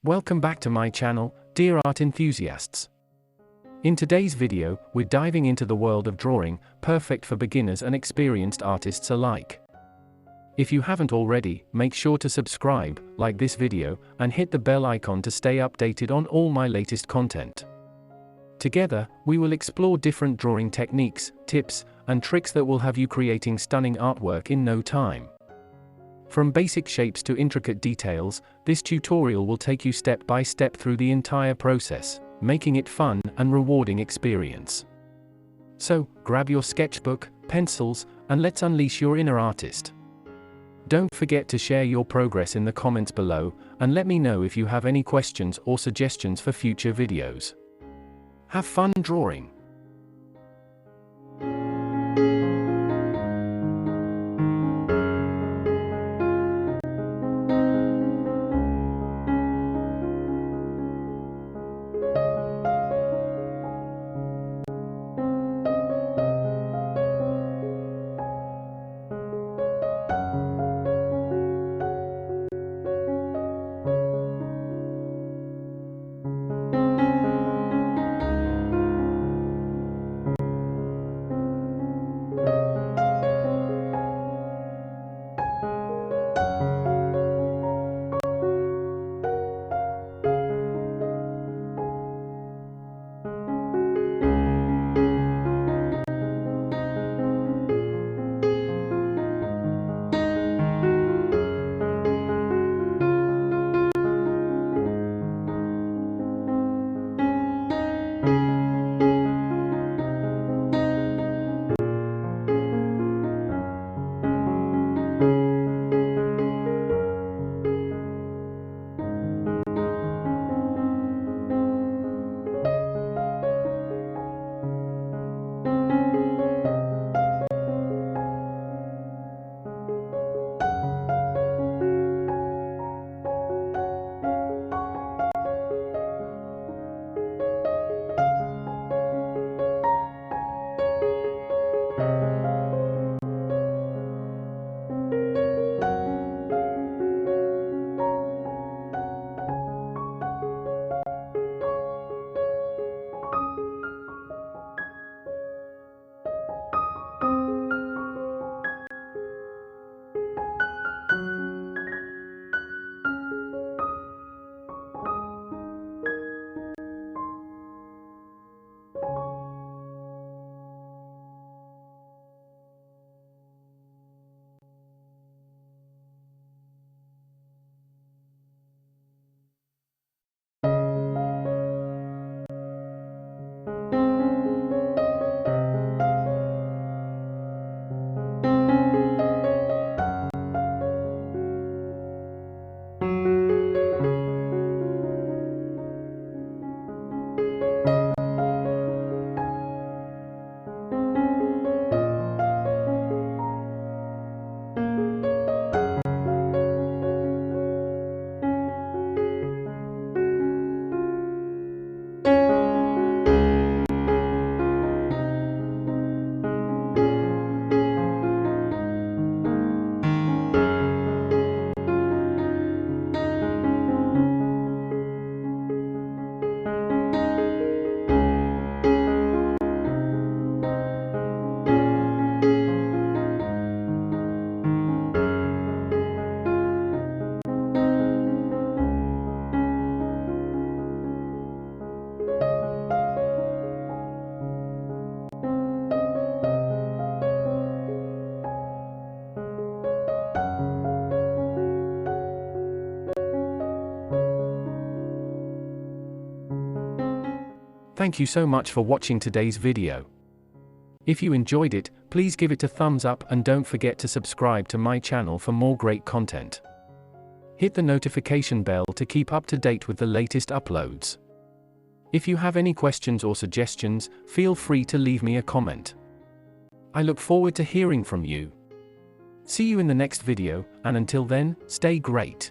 Welcome back to my channel, dear art enthusiasts. In today's video, we're diving into the world of drawing, perfect for beginners and experienced artists alike. If you haven't already, make sure to subscribe, like this video, and hit the bell icon to stay updated on all my latest content. Together, we will explore different drawing techniques, tips, and tricks that will have you creating stunning artwork in no time. From basic shapes to intricate details, this tutorial will take you step by step through the entire process, making it fun and rewarding experience. So, grab your sketchbook, pencils, and let's unleash your inner artist. Don't forget to share your progress in the comments below, and let me know if you have any questions or suggestions for future videos. Have fun drawing! Thank you so much for watching today's video. If you enjoyed it, please give it a thumbs up and don't forget to subscribe to my channel for more great content. Hit the notification bell to keep up to date with the latest uploads. If you have any questions or suggestions, feel free to leave me a comment. I look forward to hearing from you. See you in the next video, and until then, stay great.